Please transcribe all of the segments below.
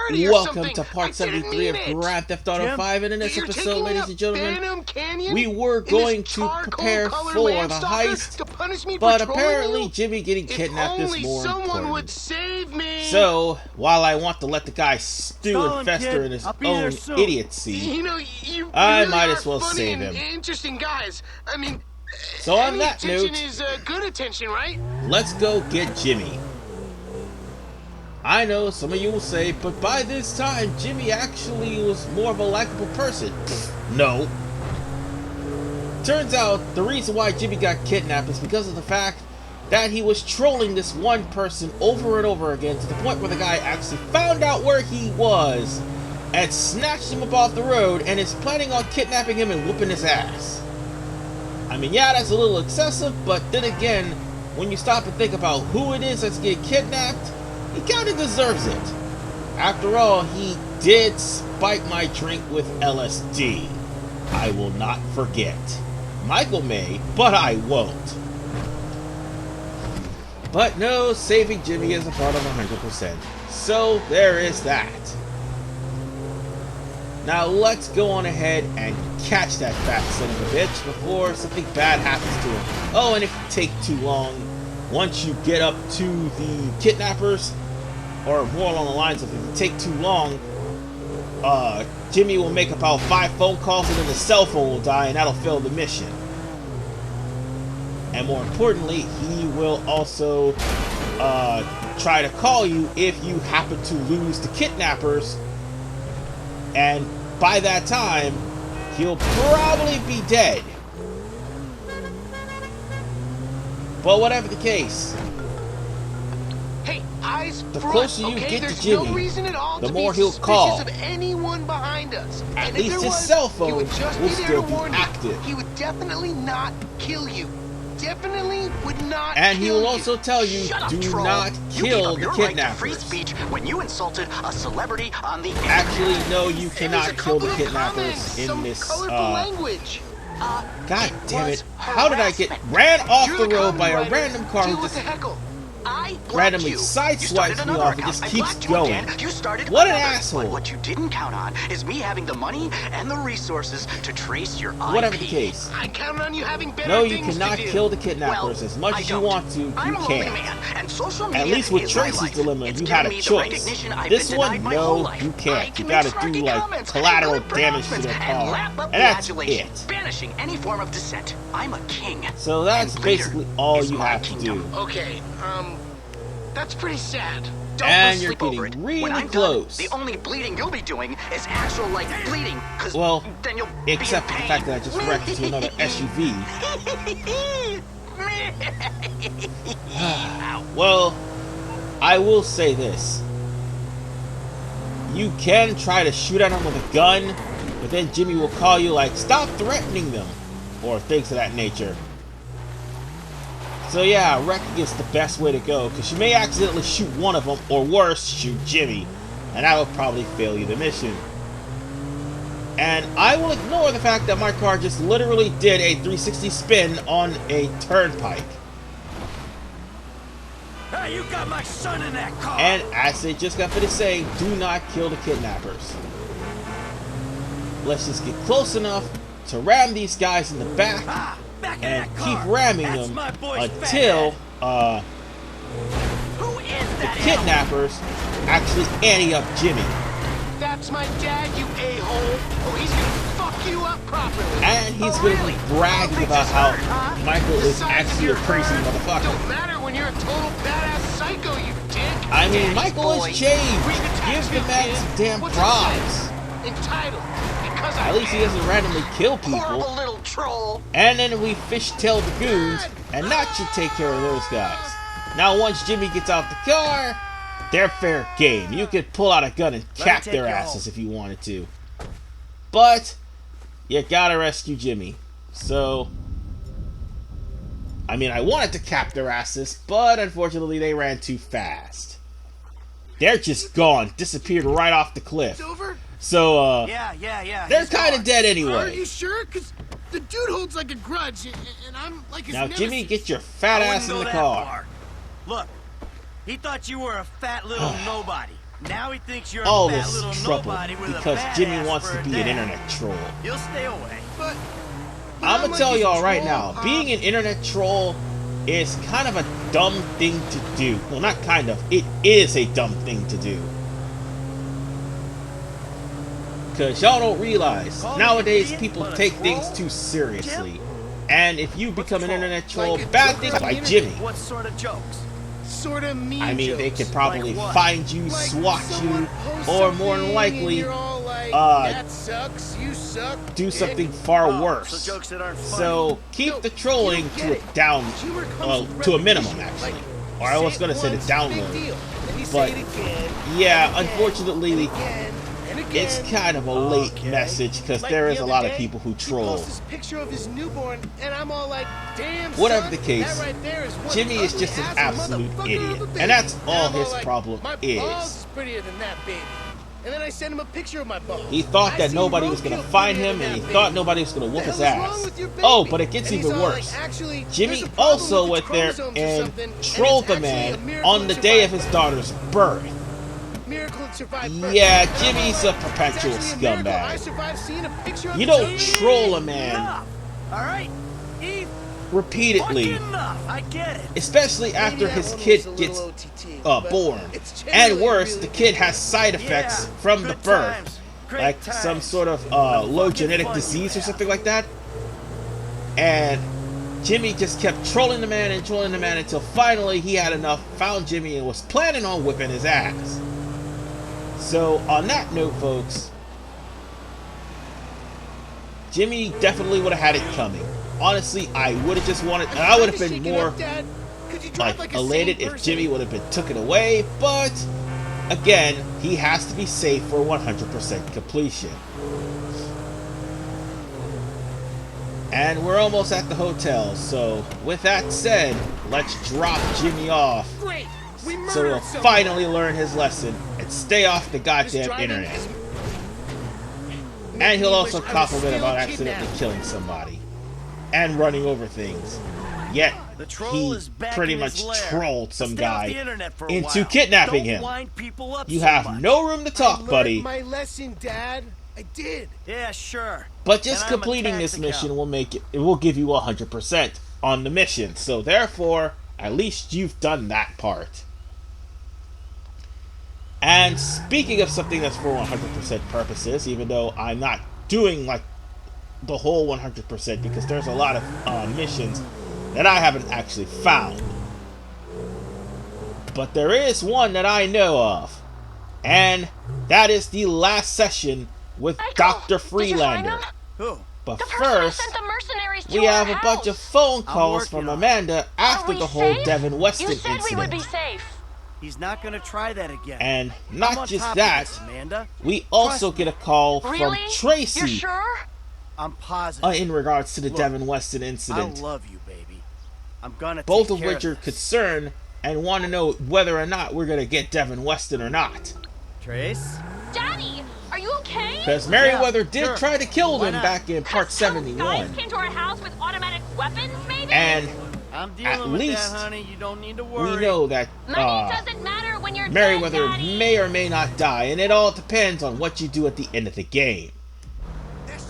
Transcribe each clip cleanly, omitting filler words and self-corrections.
security or Welcome something. to part 73 of Grand Theft Auto Jim, 5, and in this You're episode, taking ladies up and gentlemen, Phantom Canyon we were in this going to prepare charcoal-colored for the landstalker heist, to punish me for but trolling apparently you? Jimmy getting kidnapped If is only more someone important. would save me. So, while I want to let the guy stew Stall and him, fester kid. in his I'll be there own soon. idiocy, You know, you I really might are as well funny save and him. interesting guys. I mean, So on any that attention note, is good attention, right? let's go get Jimmy. I know some of you will say, but by this time, Jimmy actually was more of a likable person. No. Turns out, the reason why Jimmy got kidnapped is because of the fact that he was trolling this one person over and over again to the point where the guy actually found out where he was and snatched him up off the road and is planning on kidnapping him and whooping his ass. I mean, yeah, that's a little excessive, but then again, when you stop and think about who it is that's getting kidnapped, he kind of deserves it. After all, he did spike my drink with LSD. I will not forget. Michael may, but I won't. But no, saving Jimmy is a part of 100%. So there is that. Now let's go on ahead and catch that fat son of a bitch before something bad happens to him. Oh, and if you take too long, once you get up to the kidnappers, or more along the lines of if you take too long, Jimmy will make about 5 phone calls and then the cell phone will die and that'll fail the mission. And more importantly, he will also try to call you if you happen to lose the kidnappers, and by that time, he'll probably be dead. But whatever the case, Hey, eyes the front, closer you okay? get to There's Jimmy, no reason at all the to more be he'll call. suspicious of anyone behind us. At And if least there his was, cell he phone would just will be there still to be warn you. active. He would definitely not kill you. Definitely would not And he kill will you. also tell you, Shut up, do troll. not You kill gave up the your right to free kidnappers. speech when you insulted a celebrity on the internet. Actually, no, you It cannot was a kill the couple of kidnappers comments, in some this, colorful language. God damn it. was How did I get harassment. ran off You're the road by a copywriter. random car Deal who with just the heckle. I blocked randomly you. sideswipes You started me another off and account. just I keeps blocked you going? again. You started What an another. asshole. But what you didn't count on is me having the money and the resources to trace your IP. Whatever the case. I count on you having better No, you things cannot to do. kill the kidnappers as much I as you don't. want to. You I'm a lonely can't. man, and social media At least with is my Tracy's life. Dilemma, It's you given had a me the choice. recognition I've This been one, denied my whole no, life. you I can't. You can gotta make snarky do like comments, collateral and good damage to pronouncements, their and car. lap up And that's adulation, it. banishing any form of dissent. I'm a king. So that's and bleeder basically all is you my have to kingdom. do. Okay, that's pretty sad. Don't And lose you're sleep over getting it. really When I'm close. Done, the only bleeding you'll be doing is actual like bleeding, cause Well, then you'll except be for in the fact that I pain. just wrecked into another SUV. Well, I will say this. You can try to shoot at him with a gun, but then Jimmy will call you like, stop threatening them, or things of that nature. So yeah, wrecking is the best way to go, because you may accidentally shoot one of them, or worse, shoot Jimmy, and that will probably fail you the mission. And I will ignore the fact that my car just literally did a 360 spin on a turnpike. Hey, you got my son in that car. And as they just got finished saying, do not kill the kidnappers. Let's just get close enough to ram these guys in the back back in and that keep car. ramming That's them my boy's until Who is the that? kidnappers actually ante up Jimmy. That's my dad, you a-hole. Oh, he's gonna fuck you up properly. And he's Oh, going really? to be bragging Think about this how hurt, huh? Michael The is size of actually a your crazy burn motherfucker. Don't matter when you're a total badass psycho, you dick. I mean, Daddy Michael boy. has changed. Read the Give tax the bill, man kid. some damn What's props. it say? Entitled. Because I At least he can. doesn't randomly kill people. Horrible little troll. And then we fishtail the goons, and that should take care of those guys. Now, once Jimmy gets out the car, they're fair game. You could pull out a gun and cap take their you asses if you wanted to. But, you gotta rescue Jimmy. So, I mean, I wanted to cap their asses, but unfortunately they ran too fast. They're just gone, disappeared right off the cliff. It's over? So, Yeah. they're he's kind of gone. dead Are anyway. you sure? Because the dude holds like a grudge, and I'm like his Now, Jimmy, nemesis. get your fat I wouldn't ass in go the that car. far. Look, he thought you were a fat little nobody. Now he thinks you're all a fat this little trouble nobody with because a Jimmy badass wants for to a be an dad. internet troll. He'll stay away. But I'm gonna like tell he's a y'all right troll, now, Pop. being an internet troll is kind of a dumb thing to do. Well, not kind of, it is a dumb thing to do. Because y'all don't realize, nowadays people take things too seriously. And if you become an internet troll, Like a bad joker things on the like internet. Jimmy. What sort of jokes? Sort of mean I mean, they jokes. could probably Like what? find you, Like swat someone you, posts or more than something likely, and you're all like, uh, that sucks, you suck, do dick. something far Oh, worse. so jokes that aren't funny. So keep No, the trolling you don't to get a it. down, Humor comes with to a minimum repetition. actually. Like, Or I was say gonna it say the once, down big low. deal. Then you But, say it again, yeah, and again, unfortunately, and again, and again. it's kind of a late Okay. message because Like there the is a other lot of day, people who He troll. posts this picture of his newborn, and I'm all like, damn, Whatever son, the case, that right there is one Jimmy is ugly just an ass absolute motherfucker idiot. of a baby. And that's all I'm his like, problem my is. balls is prettier than that baby. And then I sent him a picture of my balls. He thought I that seen nobody was gonna roadkill find prettier him, than and he that thought baby. nobody was gonna whoop What his the hell is wrong ass. with your baby? Oh, but it gets And he's even all worse. like, actually, Jimmy there's a problem also with went its there chromosomes or and something, and trolled it's the actually a man miracle on it the day of survived his daughter's birth. Miracle it survived birth. Yeah, And I'm all Jimmy's a like, perpetual it's actually a miracle I scumbag. survived seeing a picture of You his don't own- troll a man Enough. All right? Eve, repeatedly, fucking enough. I get it. especially Maybe after that his one kid was a gets little OTT, but born. it's And generally worse, really the kid has side effects Yeah, from the good birth. times. Great Like some times. sort of How low fucking genetic fun you disease or have. something like that. And Jimmy just kept trolling the man and trolling the man until finally he had enough, found Jimmy, and was planning on whipping his ass. So, on that note, folks, Jimmy definitely would have had it coming. Honestly, I would have just wanted, I would have been more like elated if Jimmy would have been taken away, but again, he has to be safe for 100% completion. And we're almost at the hotel, so with that said, let's drop Jimmy off Great. We so murdered he'll someone. finally learn his lesson and stay off the This goddamn driving internet. is- And he'll Making me also wish I was compliment still about accidentally kidnapped. killing somebody and running over things. Yet The troll he is back pretty in much his lair. trolled some Stay off guy the internet for a into while. kidnapping Don't him. wind people up You so have much. no room to I talk, learned buddy. my lesson, Dad. I did. Yeah, sure. But just And I'm a completing this tax mission account. will make it. It will give you 100% on the mission. So therefore, at least you've done that part. And speaking of something that's for 100% purposes, even though I'm not doing like the whole 100% because there's a lot of missions that I haven't actually found. But there is one that I know of, and that is the last session with Michael, Dr. did you find Freelander. him? Who? But The person who first, sent the mercenaries to we our have a bunch of house. phone I'm calls working from on it. Amanda after Are we the whole safe? Devin Weston You said incident. we would be safe. He's not gonna try that again. And I'm not on just top of that, this, Amanda. we also get a call Really? from Tracy You're sure? I'm positive. in regards to the Look, Devin Weston I incident. love you, baby. I'm gonna Both take of care which are this. concerned and want to know whether or not we're going to get Devin Weston or not. Trace? Daddy, are you okay? Because Merriweather did sure. try to kill Why them not? back in part Some 71. guys came to our house with automatic weapons, maybe? And I'm At dealing with least that, honey. You don't need to worry. we know that Money doesn't matter when you're Merriweather dead, Daddy. may or may not die, and it all depends on what you do at the end of the game.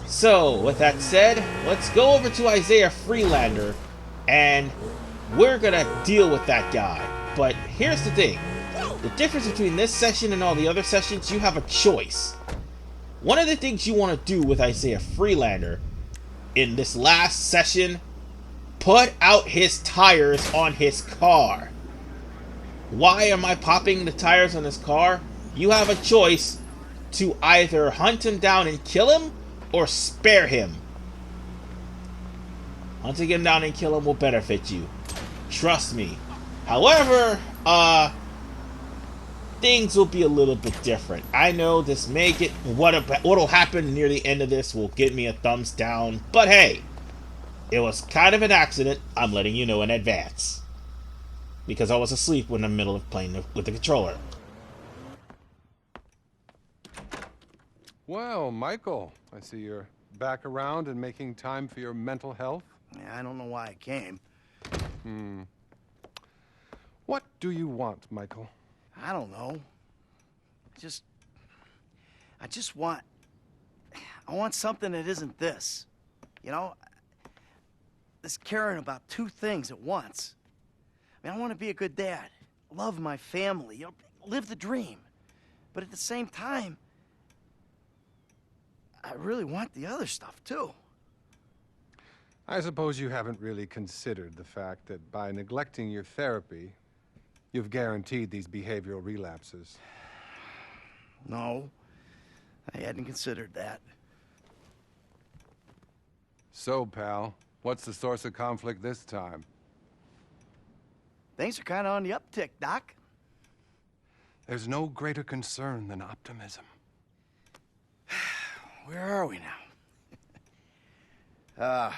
So, with that said, let's go over to Isaiah Freelander, and we're gonna deal with that guy. But here's the thing. The difference between this session and all the other sessions, you have a choice. One of the things you want to do with Isaiah Freelander in this last session, put out his tires on his car. Why am I popping the tires on his car? You have a choice to either hunt him down and kill him, or spare him. Hunting him down and kill him will benefit you. Trust me. However, things will be a little bit different. I know this may get... What'll happen near the end of this will get me a thumbs down, but hey, it was kind of an accident. I'm letting you know in advance. Because I was asleep in the middle of playing with the controller. Well, Michael, I see you're back around and making time for your mental health. Yeah, I don't know why I came. What do you want, Michael? I don't know. I just want... I want something that isn't this. You know? This caring about two things at once. I mean, I want to be a good dad. Love my family. You know, live the dream. But at the same time, I really want the other stuff, too. I suppose you haven't really considered the fact that by neglecting your therapy, you've guaranteed these behavioral relapses. No, I hadn't considered that. So, pal, what's the source of conflict this time? Things are kind of on the uptick, Doc. There's no greater concern than optimism. Where are we now?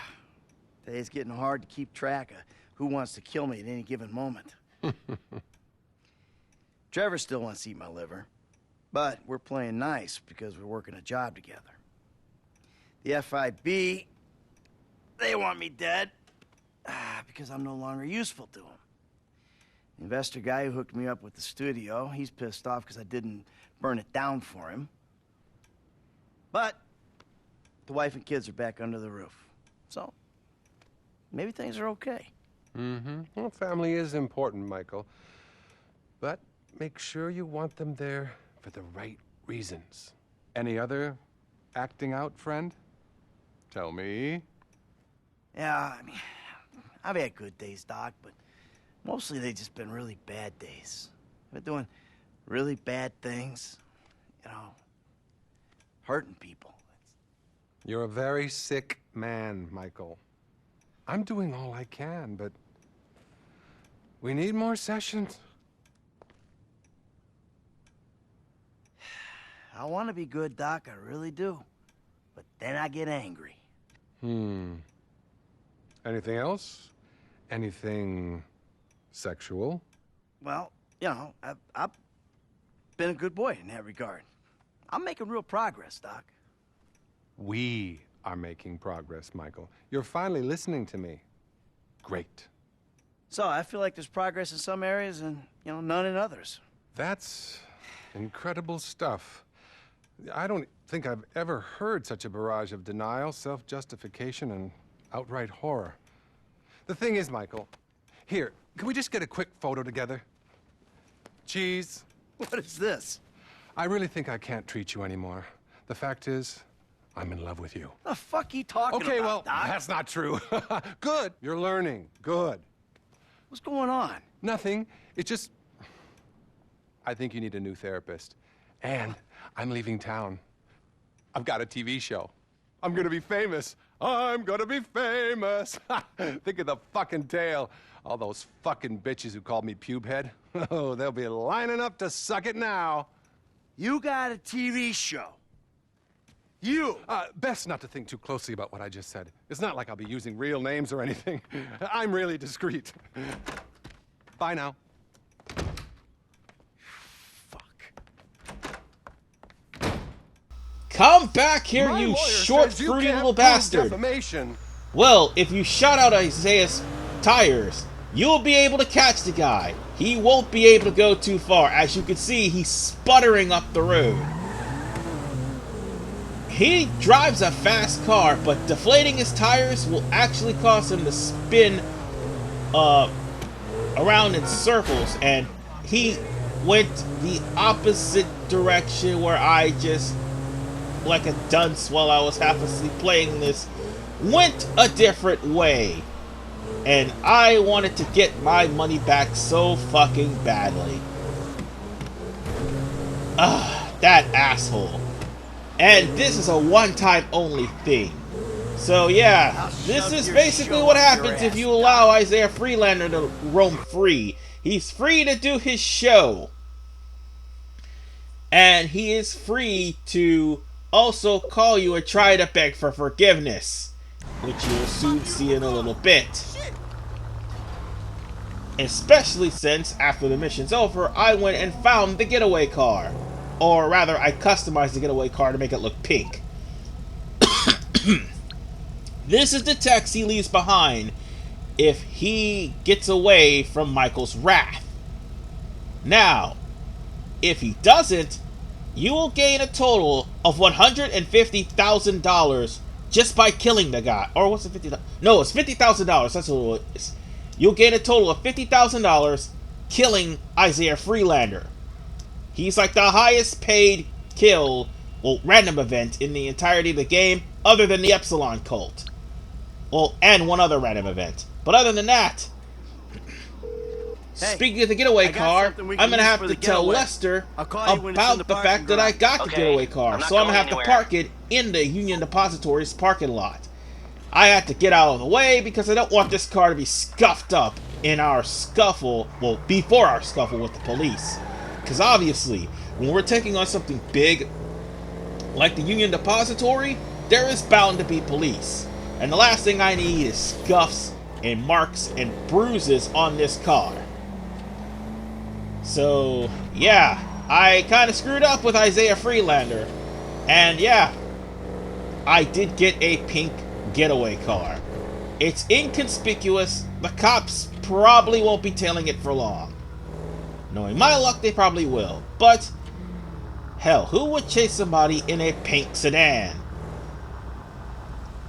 Today's getting hard to keep track of who wants to kill me at any given moment. Trevor still wants to eat my liver, but we're playing nice because we're working a job together. The FIB, they want me dead because I'm no longer useful to them. The investor guy who hooked me up with the studio, he's pissed off because I didn't burn it down for him. But the wife and kids are back under the roof. So, maybe things are okay. Well, family is important, Michael. But make sure you want them there for the right reasons. Any other acting out, friend? Tell me. Yeah, I mean, I've had good days, Doc, but mostly they've just been really bad days. I've been doing really bad things, you know, hurting people. You're a very sick man, Michael. I'm doing all I can, but we need more sessions. I want to be good, Doc, I really do. But then I get angry. Anything else? Anything sexual? Well, you know, I've been a good boy in that regard. I'm making real progress, Doc. We are making progress, Michael. You're finally listening to me. Great. So I feel like there's progress in some areas and, you know, none in others. That's incredible stuff. I don't think I've ever heard such a barrage of denial, self-justification, and outright horror. The thing is, Michael, here, can we just get a quick photo together? Cheese. What is this? I really think I can't treat you anymore. The fact is, I'm in love with you. The fuck you talking Okay, about, well, Doc? that's not true. Good. You're learning. Good. What's going on? Nothing. It's just... I think you need a new therapist. And I'm leaving town. I've got a TV show. I'm gonna be famous. I'm gonna be famous. Think of the fucking tale. All those fucking bitches who called me pubehead. Oh, they'll be lining up to suck it now. You got a TV show. You! Best not to think too closely about what I just said. It's not like I'll be using real names or anything. I'm really discreet. Bye now. Come back here, My you lawyer short, says you fruity can't little prove bastard. defamation. Well, if you shout out Isaiah's tires, you'll be able to catch the guy. He won't be able to go too far. As you can see, he's sputtering up the road. He drives a fast car, but deflating his tires will actually cause him to spin around in circles, and he went the opposite direction where I just, like a dunce while I was half asleep playing this, went a different way. And I wanted to get my money back so fucking badly. That asshole. And this is a one-time only thing. So yeah, this is basically what happens if you allow Isaiah Freelander to roam free. He's free to do his show. And he is free to also call you and try to beg for forgiveness, which you will soon see in a little bit. Especially since, after the mission's over, I went and found the getaway car. Or rather, I customized the getaway car to make it look pink. This is the text he leaves behind if he gets away from Michael's wrath. Now, if he doesn't, you will gain a total of $150,000 just by killing the guy. Or what's it, $50,000? No, it's $50,000. That's what it is. You'll gain a total of $50,000 killing Isaiah Freelander. He's like the highest paid kill, well, random event in the entirety of the game, other than the Epsilon cult. Well, and one other random event. But other than that, Hey, speaking of the getaway I got car, something we I'm can gonna use have for to the tell getaway. Lester I'll call you when it's in about the the parking fact that I garage. got the Okay, getaway car, I'm not so I'm gonna going have to anywhere. park it in the Union Depository's parking lot. I had to get out of the way because I don't want this car to be scuffed up in our scuffle, well, before our scuffle with the police. Because obviously, when we're taking on something big like the Union Depository, there is bound to be police. And the last thing I need is scuffs and marks and bruises on this car. So, yeah, I kind of screwed up with Isaiah Freelander. And yeah, I did get a pink getaway car. It's inconspicuous. The cops probably won't be tailing it for long. Knowing my luck, they probably will. But, hell, who would chase somebody in a pink sedan?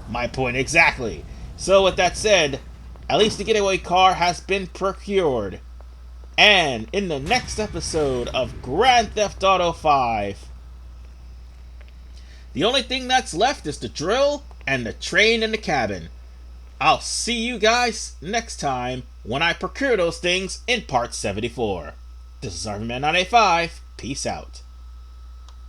My point exactly. So with that said, at least the getaway car has been procured. And in the next episode of Grand Theft Auto 5, the only thing that's left is the drill and the train in the cabin. I'll see you guys next time when I procure those things in Part 74. This is RVman985. Peace out.